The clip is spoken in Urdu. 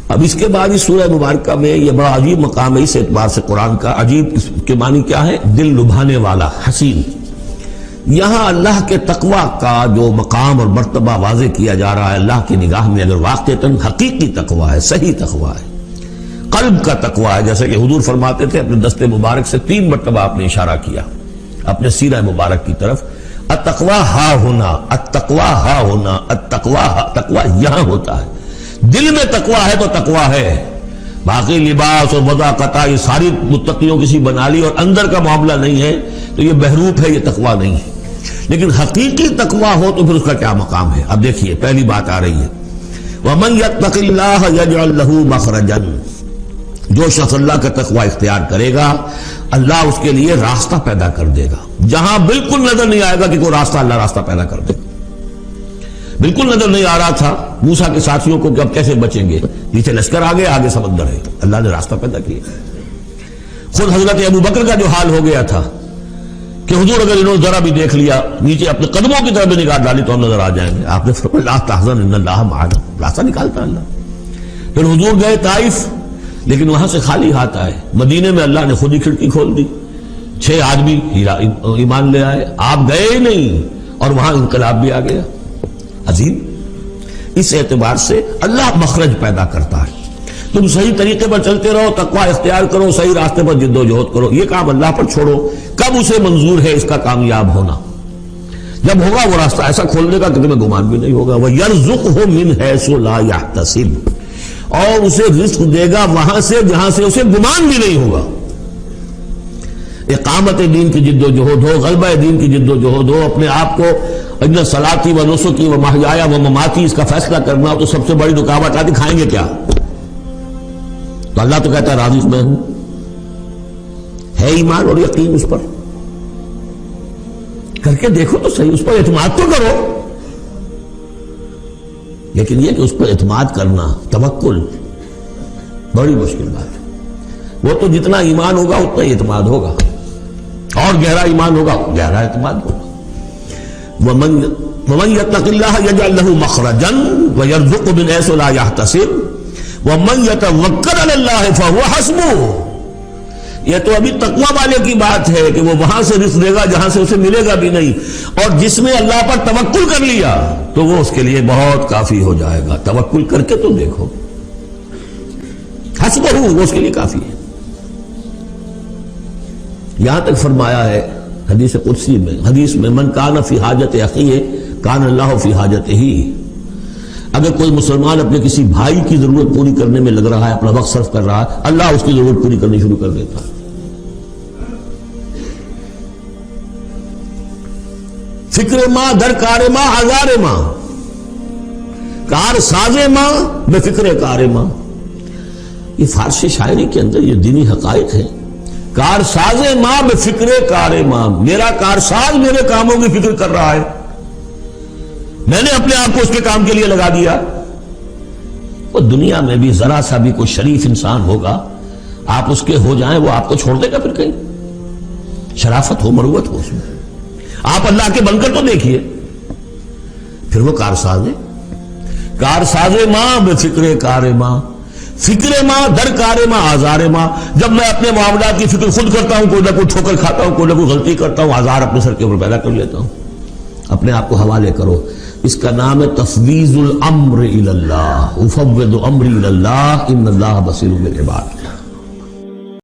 اب اس کے بعد اس سورہ مبارکہ میں یہ بڑا عجیب مقام ہے اس اعتبار سے قرآن کا. عجیب کے معنی کیا ہے؟ دل لبھانے والا، حسین. یہاں اللہ کے تقوی کا جو مقام اور مرتبہ واضح کیا جا رہا ہے اللہ کی نگاہ میں، اگر واقعتاً حقیقی تقوی ہے، صحیح تقوی ہے، قلب کا تقوی ہے. جیسے کہ حضور فرماتے تھے اپنے دست مبارک سے 3 مرتبہ آپ نے اشارہ کیا اپنے سیرہ مبارک کی طرف. التقوی ہا ہونا، التقوی ہا ہونا، التقوی ہا. تقوی یہاں ہوتا ہے. دل میں تقوی ہے تو تقوی ہے. باقی لباس اور وضاقت یہ ساری متقیوں کسی بنا لی اور اندر کا معاملہ نہیں ہے تو یہ بہروپ ہے، یہ تقوی نہیں ہے. لیکن حقیقی تقوی ہو تو پھر اس کا کیا مقام ہے؟ اب دیکھیے پہلی بات آ رہی ہے وَمَن يَتَّقِ اللَّهَ يَجْعَلْ لَهُ مَخْرَجًا. جو شخص اللہ کا تقوی اختیار کرے گا اللہ اس کے لیے راستہ پیدا کر دے گا. جہاں بالکل نظر نہیں آئے گا کہ کوئی راستہ، اللہ راستہ پیدا کر دے. بالکل نظر نہیں آ رہا تھا موسیٰ کے ساتھیوں کو کہ اب کیسے بچیں گے، نیچے لشکر آگے، آگے سمندر ہے، اللہ نے راستہ پیدا کیا. خود حضرت ابو بکر کا جو حال ہو گیا تھا کہ حضور اگر انہوں نے ذرا بھی دیکھ لیا نیچے اپنے قدموں کی طرف بھی نگاہ ڈالی تو ہم نظر آ جائیں گے. آپ نے فرمایا لا تحزن ان اللہ معنا، راستہ نکالتا اللہ. پھر حضور گئے طائف، لیکن وہاں سے خالی ہاتھ آئے. مدینے میں اللہ نے خود ہی کھڑکی کھول دی، 6 آدمی ایمان لے آئے. آپ گئے ہی نہیں اور وہاں انقلاب بھی آ گیا. عظیم. اس اعتبار سے اللہ مخرج پیدا کرتا ہے. تم صحیح طریقے پر چلتے رہو، تقوی اختیار کرو، صحیح راستے پر جد و جہد کرو. یہ کام اللہ پر چھوڑو. کب اسے منظور ہے اس کا کامیاب ہونا؟ جب ہوگا وہ راستہ ایسا کھولنے کا کہ تمہیں گمان بھی نہیں ہوگا. وَيَرْزُقْهُ مِنْ حَيْثُ لَا يَحْتَسِبُ، اور اسے رزق دے گا وہاں سے جہاں سے اسے گمان بھی نہیں ہوگا. اقامت دین کی جد و جہد ہو، غلبہ دین کی جد و جہد ہو، اپنے آپ کو ان صلاتی و نسکی و محیایا و مماتی اس کا فیصلہ کرنا ہو تو سب سے بڑی رکاوٹ آتی کھائیں گے کیا؟ تو اللہ تو کہتا ہے راضی میں ہوں. ہے ایمان اور یقین اس پر، کر کے دیکھو تو صحیح، اس پر اعتماد تو کرو. لیکن یہ کہ اس پر اعتماد کرنا، توکل، بڑی مشکل بات ہے. وہ تو جتنا ایمان ہوگا اتنا ہی اعتماد ہوگا، اور گہرا ایمان ہوگا گہرا اعتماد ہوگا. وَمَن يَتَّقِ اللَّهَ يَجْعَلْ لَهُ مَخْرَجًا وَيَرْزُقْهُ مِنْ حَيْثُ لَا يَحْتَسِبُ وَمَن يَتَوَكَّلْ عَلَى اللَّهِ فَهُوَ حَسْبُهُ. یہ تو ابھی تقوی والے کی بات ہے کہ وہ وہاں سے رزق دے گا جہاں سے اسے ملے گا بھی نہیں، اور جس نے اللہ پر توکل کر لیا تو وہ اس کے لیے بہت کافی ہو جائے گا. توکل کر کے تو دیکھو، حسبہ وہ اس کے لیے کافی ہے. یہاں تک فرمایا ہے حدیث قدسی میں، حدیث میں من کان فی حاجت اخیہ کان اللہ فی حاجتہ. اگر کوئی مسلمان اپنے کسی بھائی کی ضرورت پوری کرنے میں لگ رہا ہے، اپنا وقت صرف کر رہا ہے، اللہ اس کی ضرورت پوری کرنی شروع کر دیتا ہے. فکر ماں در کار ماں ہزار ماں، کار ساز ماں بے فکر کار ماں. یہ فارسی شاعری کے اندر یہ دینی حقائق ہے. کار ساز ماں بے فکر کار ماں، میرا کارساز میرے کاموں کی فکر کر رہا ہے، میں نے اپنے آپ کو اس کے کام کے لیے لگا دیا. وہ دنیا میں بھی ذرا سا بھی کوئی شریف انسان ہوگا، آپ اس کے ہو جائیں وہ آپ کو چھوڑ دے گا پھر کہیں؟ شرافت ہو، مروت ہو اس میں. آپ اللہ کے بن کر تو دیکھیے. پھر وہ کارساز ہے. کارساز ماں بے فکر کار ماں، فکر ماں در کار ماں آزار ماں. جب میں اپنے معاملات کی فکر خود کرتا ہوں، کوئی نہ کوئی ٹھوکر کھاتا ہوں، کوئی نہ کوئی غلطی کرتا ہوں، آزار اپنے سر کے اوپر پیدا کر لیتا ہوں. اپنے آپ کو حوالے کرو. اس کا نام ہے تفویض الامر الی اللہ. افوض امری الی اللہ ان اللہ بصیر بالعباد.